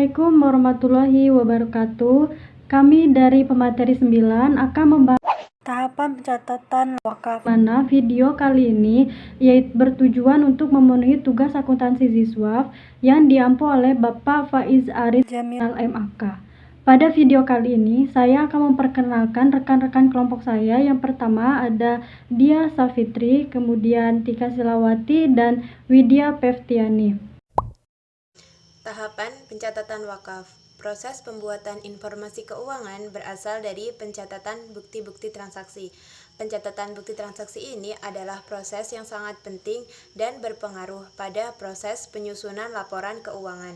Assalamualaikum warahmatullahi wabarakatuh. Kami dari pemateri 9 akan membahas tahapan pencatatan wakaf. Mana video kali ini yaitu bertujuan untuk memenuhi tugas akuntansi siswa yang diampu oleh Bapak Faiz Arif Jamil MAK. Pada video kali ini saya akan memperkenalkan rekan-rekan kelompok saya. Yang pertama ada Dia Safitri, kemudian Tika Silawati dan Widya Pevtiani. Tahapan pencatatan wakaf. Proses pembuatan informasi keuangan berasal dari pencatatan bukti-bukti transaksi. Pencatatan bukti transaksi ini adalah proses yang sangat penting dan berpengaruh pada proses penyusunan laporan keuangan.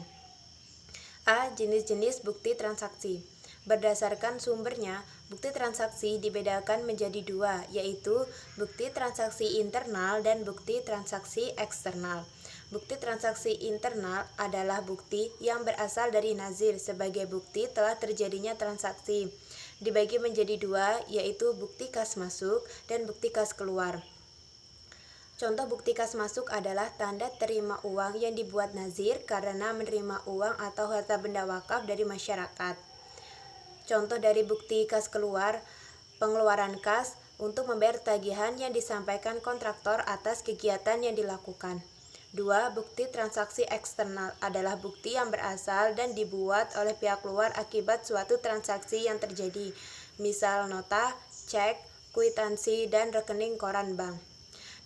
A. Jenis-jenis bukti transaksi. Berdasarkan sumbernya, bukti transaksi dibedakan menjadi dua, yaitu bukti transaksi internal dan bukti transaksi eksternal. Bukti transaksi internal adalah bukti yang berasal dari nazir sebagai bukti telah terjadinya transaksi. Dibagi menjadi dua, yaitu bukti kas masuk dan bukti kas keluar. Contoh bukti kas masuk adalah tanda terima uang yang dibuat nazir karena menerima uang atau harta benda wakaf dari masyarakat. Contoh dari bukti kas keluar, pengeluaran kas untuk membayar tagihan yang disampaikan kontraktor atas kegiatan yang dilakukan. 2. Bukti transaksi eksternal adalah bukti yang berasal dan dibuat oleh pihak luar akibat suatu transaksi yang terjadi, misal nota, cek, kwitansi, dan rekening koran bank.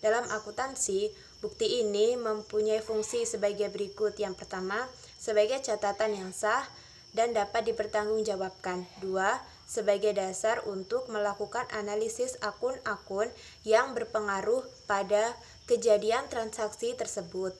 Dalam akuntansi, bukti ini mempunyai fungsi sebagai berikut. Yang pertama, sebagai catatan yang sah dan dapat dipertanggungjawabkan. 2. Sebagai dasar untuk melakukan analisis akun-akun yang berpengaruh pada kejadian transaksi tersebut.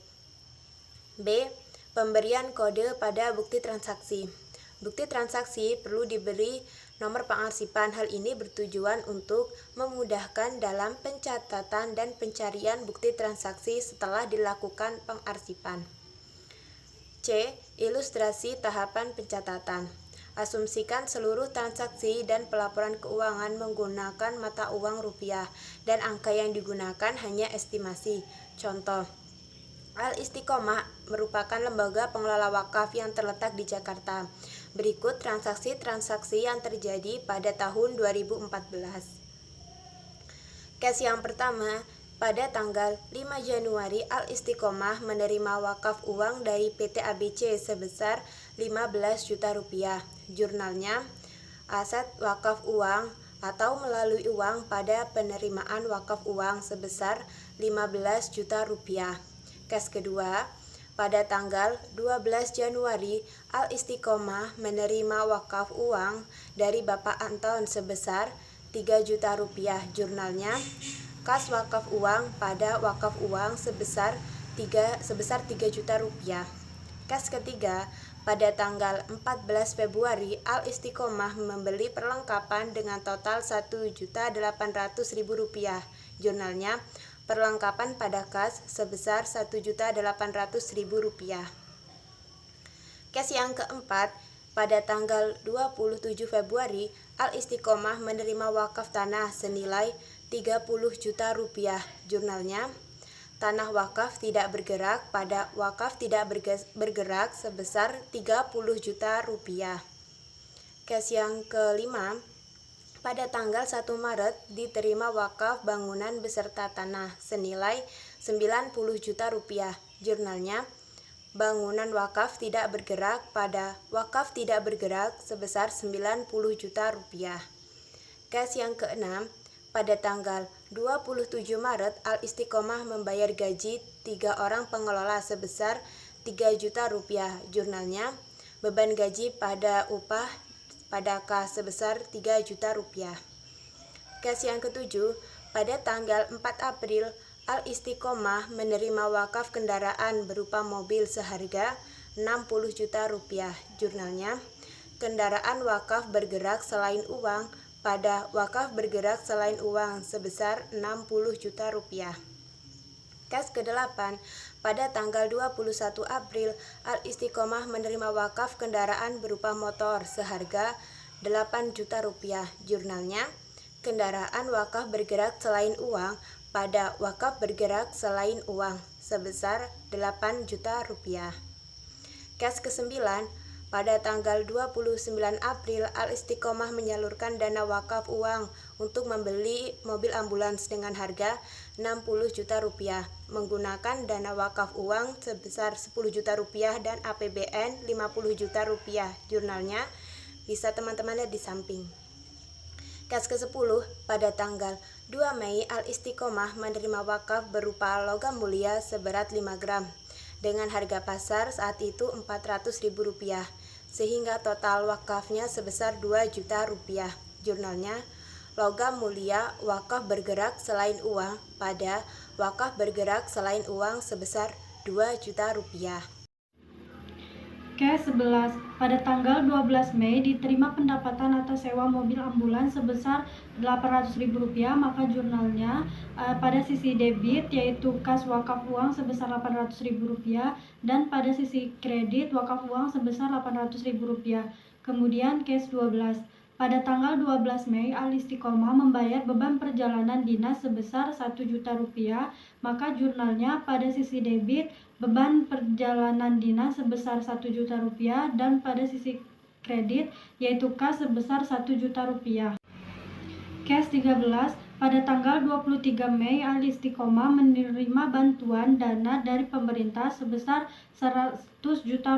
B. Pemberian kode pada bukti transaksi. Bukti transaksi perlu diberi nomor pengarsipan. Hal ini bertujuan untuk memudahkan dalam pencatatan dan pencarian bukti transaksi setelah dilakukan pengarsipan. C. Ilustrasi tahapan pencatatan. Asumsikan seluruh transaksi dan pelaporan keuangan menggunakan mata uang rupiah dan angka yang digunakan hanya estimasi. Contoh, Al-Istiqomah merupakan lembaga pengelola wakaf yang terletak di Jakarta. Berikut transaksi-transaksi yang terjadi pada tahun 2014. Case yang pertama, pada tanggal 5 Januari Al-Istiqomah menerima wakaf uang dari PT ABC sebesar 15 juta rupiah. Jurnalnya, aset wakaf uang atau melalui uang pada penerimaan wakaf uang sebesar 15 juta rupiah. Case kedua, pada tanggal 12 Januari Al-Istiqomah menerima wakaf uang dari Bapak Anton sebesar 3 juta rupiah. Jurnalnya, kas wakaf uang pada wakaf uang sebesar 3 juta rupiah. Kas ketiga, pada tanggal 14 Februari Al-Istiqomah membeli perlengkapan dengan total 1.800.000 rupiah. Jurnalnya, perlengkapan pada kas sebesar 1.800.000 rupiah. Kes yang keempat, pada tanggal 27 Februari Al-Istiqomah menerima wakaf tanah senilai 30 juta rupiah. Jurnalnya, tanah wakaf tidak bergerak pada wakaf tidak bergerak sebesar 30 juta rupiah. Kes yang kelima, pada tanggal 1 Maret diterima wakaf bangunan beserta tanah senilai 90 juta rupiah. Jurnalnya, bangunan wakaf tidak bergerak pada wakaf tidak bergerak sebesar 90 juta rupiah. Kes yang keenam, pada tanggal 27 Maret Al-Istiqomah membayar gaji 3 orang pengelola sebesar 3 juta rupiah. Jurnalnya, beban gaji pada upah pada kas sebesar 3 juta rupiah. Kes yang ketujuh, pada tanggal 4 April Al-Istiqomah menerima wakaf kendaraan berupa mobil seharga 60 juta rupiah. Jurnalnya, kendaraan wakaf bergerak selain uang pada wakaf bergerak selain uang sebesar 60 juta rupiah. Kes ke-8, pada tanggal 21 April Al-Istiqomah menerima wakaf kendaraan berupa motor seharga 8 juta rupiah. Jurnalnya, kendaraan wakaf bergerak selain uang pada wakaf bergerak selain uang sebesar 8 juta rupiah. Kes ke-9, pada tanggal 29 April Al-Istiqomah menyalurkan dana wakaf uang untuk membeli mobil ambulans dengan harga 60 juta rupiah menggunakan dana wakaf uang sebesar 10 juta rupiah dan APBN 50 juta rupiah. Jurnalnya bisa teman-teman lihat di samping. Kes ke-10, pada tanggal 2 Mei Al-Istiqomah menerima wakaf berupa logam mulia seberat 5 gram dengan harga pasar saat itu Rp400.000 sehingga total wakafnya sebesar 2 juta rupiah. Jurnalnya logam mulia wakaf bergerak selain uang pada wakaf bergerak selain uang sebesar 2 juta rupiah. Kes 11, pada tanggal 12 Mei diterima pendapatan atas sewa mobil ambulans sebesar Rp800.000, maka jurnalnya pada sisi debit yaitu kas wakaf uang sebesar Rp800.000 dan pada sisi kredit wakaf uang sebesar Rp800.000. Kemudian kes 12, pada tanggal 12 Mei Al-Istiqomah membayar beban perjalanan dinas sebesar Rp1 juta, maka jurnalnya pada sisi debit beban perjalanan dinas sebesar Rp1 juta dan pada sisi kredit yaitu kas sebesar Rp1 juta. Kes 13, pada tanggal 23 Mei Al-Istiqomah menerima bantuan dana dari pemerintah sebesar Rp100 juta,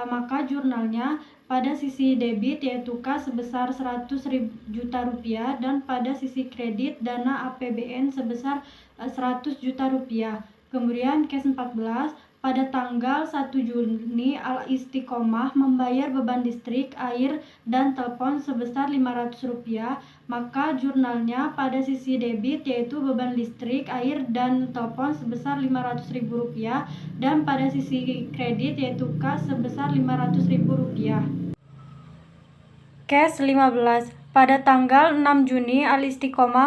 maka jurnalnya pada sisi debit yaitu kas sebesar Rp100 juta dan pada sisi kredit dana APBN sebesar Rp100 juta. Kemudian kes 14, pada tanggal 1 Juni Al-Istiqomah membayar beban listrik, air, dan telepon sebesar Rp500, maka jurnalnya pada sisi debit yaitu beban listrik, air, dan telepon sebesar Rp500.000 dan pada sisi kredit yaitu kas sebesar Rp500.000. Kes 15, pada tanggal 6 Juni Al-Istiqomah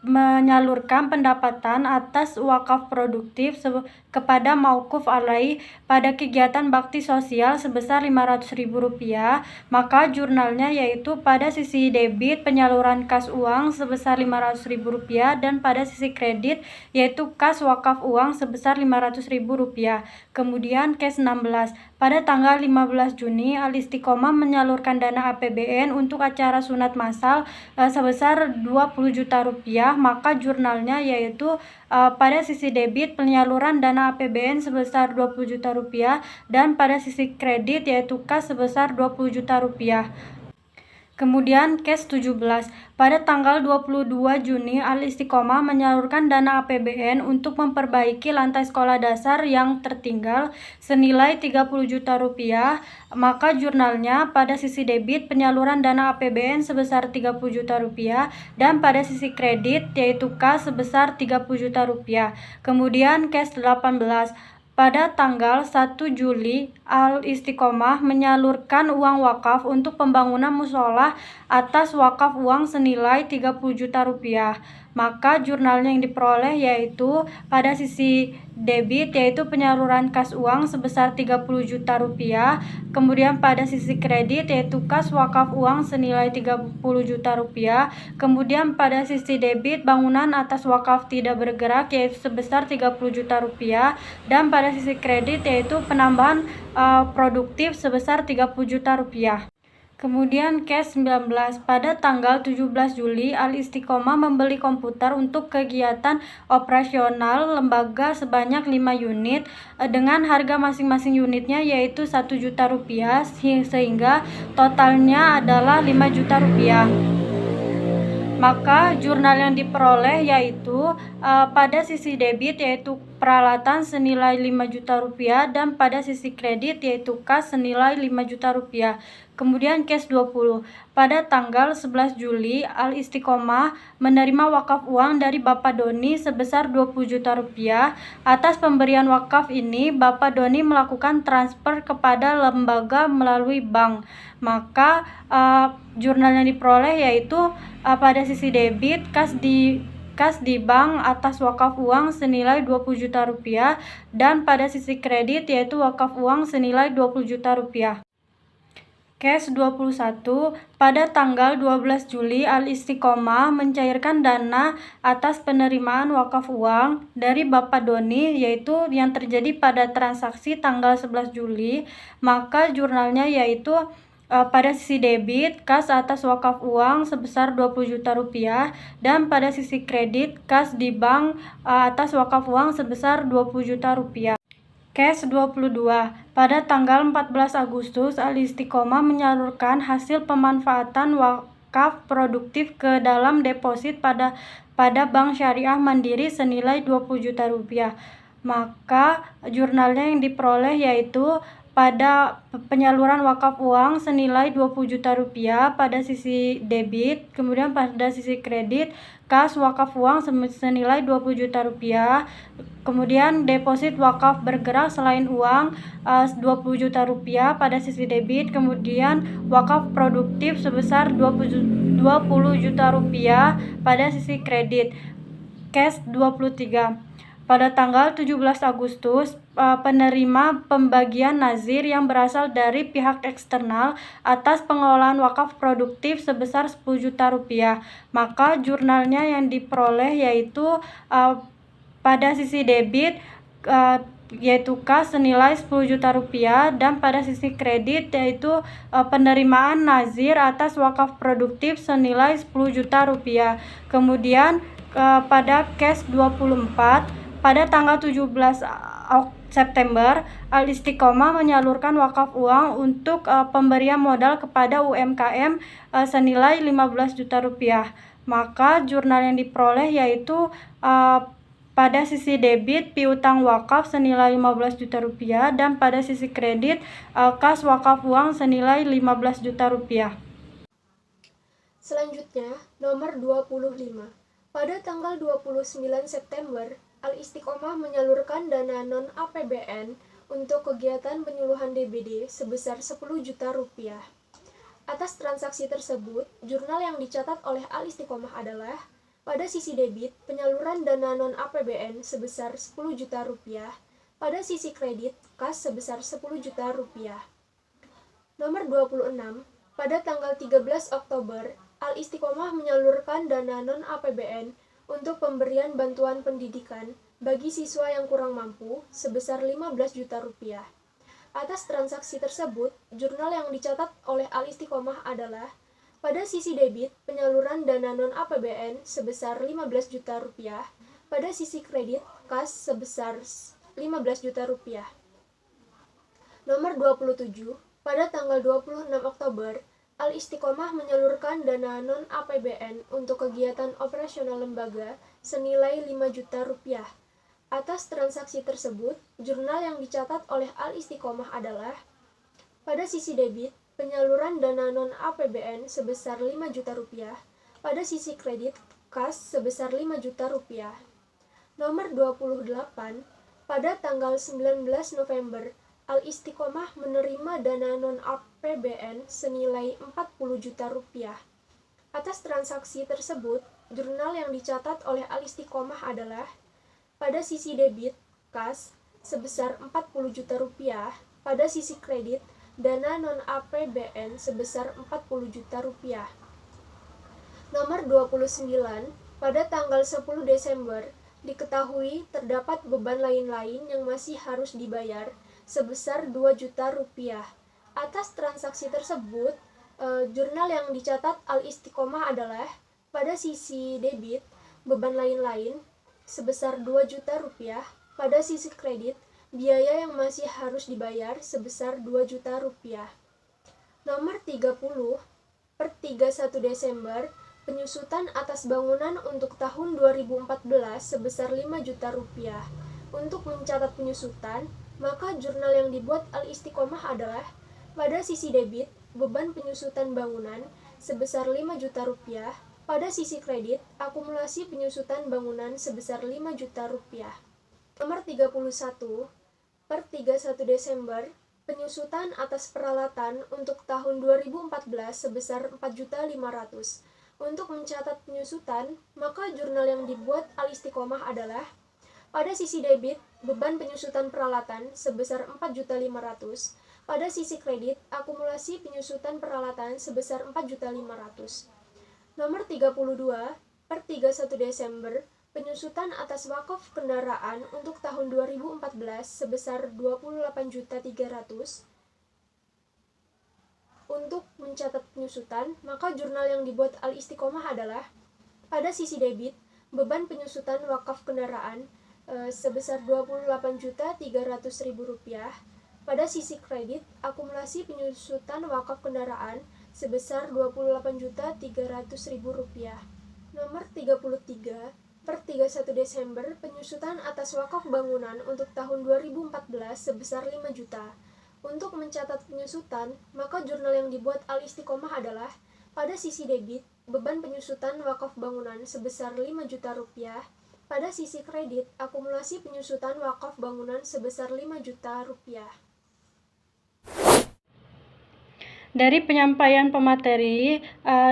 menyalurkan pendapatan atas wakaf produktif kepada Mauquf Alaih pada kegiatan bakti sosial sebesar Rp500.000, maka jurnalnya yaitu pada sisi debit penyaluran kas uang sebesar Rp500.000 dan pada sisi kredit yaitu kas wakaf uang sebesar Rp500.000. Kemudian kes 16, pada tanggal 15 Juni Al-Istiqomah menyalurkan dana APBN untuk acara sunat massal sebesar Rp20 juta, maka jurnalnya yaitu pada sisi debit penyaluran dana APBN sebesar Rp20 juta dan pada sisi kredit yaitu kas sebesar Rp20 juta. Kemudian kes 17, pada tanggal 22 Juni Al-Istiqomah menyalurkan dana APBN untuk memperbaiki lantai sekolah dasar yang tertinggal senilai Rp30 juta, maka jurnalnya pada sisi debit penyaluran dana APBN sebesar Rp30 juta dan pada sisi kredit yaitu kas sebesar Rp30 juta. Kemudian kes 18, pada tanggal 1 Juli, Al-Istiqomah menyalurkan uang wakaf untuk pembangunan musola atas wakaf uang senilai Rp30 juta, maka jurnalnya yang diperoleh yaitu pada sisi debit yaitu penyaluran kas uang sebesar Rp30 juta, kemudian pada sisi kredit yaitu kas wakaf uang senilai Rp30 juta, kemudian pada sisi debit bangunan atas wakaf tidak bergerak yaitu sebesar Rp30 juta, dan pada sisi kredit yaitu penambahan produktif sebesar Rp30 juta. Kemudian kes 19, pada tanggal 17 Juli Al-Istiqomah membeli komputer untuk kegiatan operasional lembaga sebanyak 5 unit dengan harga masing-masing unitnya yaitu Rp1 juta sehingga totalnya adalah Rp5 juta. Maka jurnal yang diperoleh yaitu pada sisi debit yaitu peralatan senilai Rp5 juta dan pada sisi kredit yaitu kas senilai Rp5 juta. Kemudian kes 20, pada tanggal 11 Juli Al-Istiqomah menerima wakaf uang dari Bapak Doni sebesar Rp20 juta. Atas pemberian wakaf ini Bapak Doni melakukan transfer kepada lembaga melalui bank, maka jurnal yang diperoleh yaitu pada sisi debit kas di bank atas wakaf uang senilai Rp20 juta dan pada sisi kredit yaitu wakaf uang senilai Rp20 juta. Kes 21, pada tanggal 12 Juli Al-Istiqomah mencairkan dana atas penerimaan wakaf uang dari Bapak Doni, yaitu yang terjadi pada transaksi tanggal 11 Juli, maka jurnalnya yaitu pada sisi debit, kas atas wakaf uang sebesar 20 juta rupiah, dan pada sisi kredit, kas di bank atas wakaf uang sebesar 20 juta rupiah. Kes 22, pada tanggal 14 Agustus, Al-Istiqomah menyalurkan hasil pemanfaatan wakaf produktif ke dalam deposit pada Bank Syariah Mandiri senilai 20 juta rupiah. Maka jurnalnya yang diperoleh yaitu pada penyaluran wakaf uang senilai 20 juta rupiah pada sisi debit, kemudian pada sisi kredit, kas wakaf uang senilai 20 juta rupiah, kemudian deposit wakaf bergerak selain uang 20 juta rupiah pada sisi debit, kemudian wakaf produktif sebesar 20 juta rupiah pada sisi kredit. Kes 23, pada tanggal 17 Agustus, penerima pembagian nazir yang berasal dari pihak eksternal atas pengelolaan wakaf produktif sebesar 10 juta rupiah. Maka jurnalnya yang diperoleh yaitu pada sisi debit yaitu kas senilai 10 juta rupiah, dan pada sisi kredit yaitu penerimaan nazir atas wakaf produktif senilai 10 juta rupiah. Kemudian pada kes 24, pada tanggal 17 September, Al-Istiqomah menyalurkan wakaf uang untuk pemberian modal kepada UMKM senilai 15 juta rupiah. Maka jurnal yang diperoleh yaitu pada sisi debit piutang wakaf senilai 15 juta rupiah, dan pada sisi kredit kas wakaf uang senilai 15 juta rupiah. Selanjutnya, nomor 25. Pada tanggal 29 September, Al-Istiqomah menyalurkan dana non-APBN untuk kegiatan penyuluhan DBD sebesar 10 juta rupiah. Atas transaksi tersebut, jurnal yang dicatat oleh Al-Istiqomah adalah pada sisi debit, penyaluran dana non-APBN sebesar 10 juta rupiah, pada sisi kredit, kas sebesar 10 juta rupiah. Nomor 26, pada tanggal 13 Oktober, Al-Istiqomah menyalurkan dana non-APBN untuk pemberian bantuan pendidikan bagi siswa yang kurang mampu sebesar 15 juta rupiah. Atas transaksi tersebut, jurnal yang dicatat oleh Al-Istiqomah adalah pada sisi debit, penyaluran dana non-APBN sebesar 15 juta rupiah, pada sisi kredit, kas sebesar 15 juta rupiah. Nomor 27, pada tanggal 26 Oktober, Al-Istiqomah menyalurkan dana non-APBN untuk kegiatan operasional lembaga senilai 5 juta rupiah. Atas transaksi tersebut, jurnal yang dicatat oleh Al-Istiqomah adalah pada sisi debit, penyaluran dana non-APBN sebesar 5 juta rupiah, pada sisi kredit, kas sebesar 5 juta rupiah. Nomor 28, pada tanggal 19 November, Al-Istiqomah menerima dana non-APBN senilai 40 juta rupiah. Atas transaksi tersebut, jurnal yang dicatat oleh Al-Istiqomah adalah pada sisi debit, kas, sebesar 40 juta rupiah, pada sisi kredit, dana non-APBN sebesar 40 juta rupiah. Nomor 29, pada tanggal 10 Desember, diketahui terdapat beban lain-lain yang masih harus dibayar sebesar 2 juta rupiah. Atas transaksi tersebut, jurnal yang dicatat Al-Istiqomah adalah pada sisi debit, beban lain-lain sebesar 2 juta rupiah, pada sisi kredit, biaya yang masih harus dibayar sebesar 2 juta rupiah. Nomor 30, per 31 Desember, penyusutan atas bangunan untuk tahun 2014 sebesar 5 juta rupiah. Untuk mencatat penyusutan, maka jurnal yang dibuat Al-Istiqomah adalah pada sisi debit, beban penyusutan bangunan sebesar 5 juta rupiah, pada sisi kredit, akumulasi penyusutan bangunan sebesar 5 juta rupiah. Nomor 31, per 31 Desember, penyusutan atas peralatan untuk tahun 2014 sebesar 4.500.000. Untuk mencatat penyusutan, maka jurnal yang dibuat Al-Istiqomah adalah pada sisi debit, beban penyusutan peralatan sebesar 4.500.000, Pada sisi kredit, akumulasi penyusutan peralatan sebesar 4.500.000. Nomor 32 per 31 Desember, penyusutan atas wakaf kendaraan untuk tahun 2014 sebesar 28.300.000. Untuk mencatat penyusutan, maka jurnal yang dibuat Al-Istiqomah adalah pada sisi debit, beban penyusutan wakaf kendaraan sebesar Rp28.300.000. Pada sisi kredit, akumulasi penyusutan wakaf kendaraan sebesar Rp28.300.000. Nomor 33 per 31 Desember, penyusutan atas wakaf bangunan untuk tahun 2014 sebesar 5 juta. Untuk mencatat penyusutan, maka jurnal yang dibuat Al-Istiqomah adalah pada sisi debit, beban penyusutan wakaf bangunan sebesar 5 juta rupiah. Pada sisi kredit, akumulasi penyusutan wakaf bangunan sebesar 5 juta rupiah. Dari penyampaian pemateri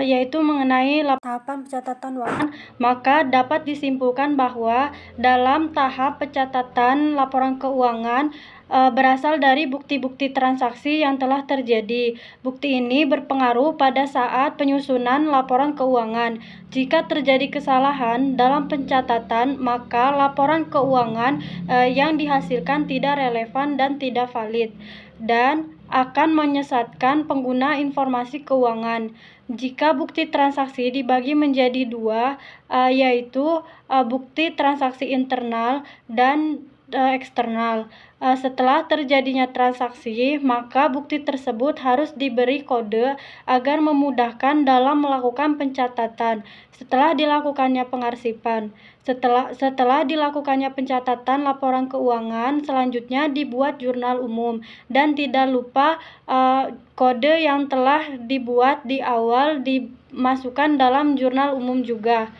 yaitu mengenai tahapan pencatatan wakaf, maka dapat disimpulkan bahwa dalam tahap pencatatan laporan keuangan berasal dari bukti-bukti transaksi yang telah terjadi. Bukti ini berpengaruh pada saat penyusunan laporan keuangan. Jika terjadi kesalahan dalam pencatatan, maka laporan keuangan yang dihasilkan tidak relevan dan tidak valid, dan akan menyesatkan pengguna informasi keuangan. Jika bukti transaksi dibagi menjadi dua, yaitu bukti transaksi internal dan eksternal. Setelah terjadinya transaksi, maka bukti tersebut harus diberi kode agar memudahkan dalam melakukan pencatatan. Setelah dilakukannya pengarsipan, setelah dilakukannya pencatatan laporan keuangan, selanjutnya dibuat jurnal umum, dan tidak lupa kode yang telah dibuat di awal dimasukkan dalam jurnal umum juga.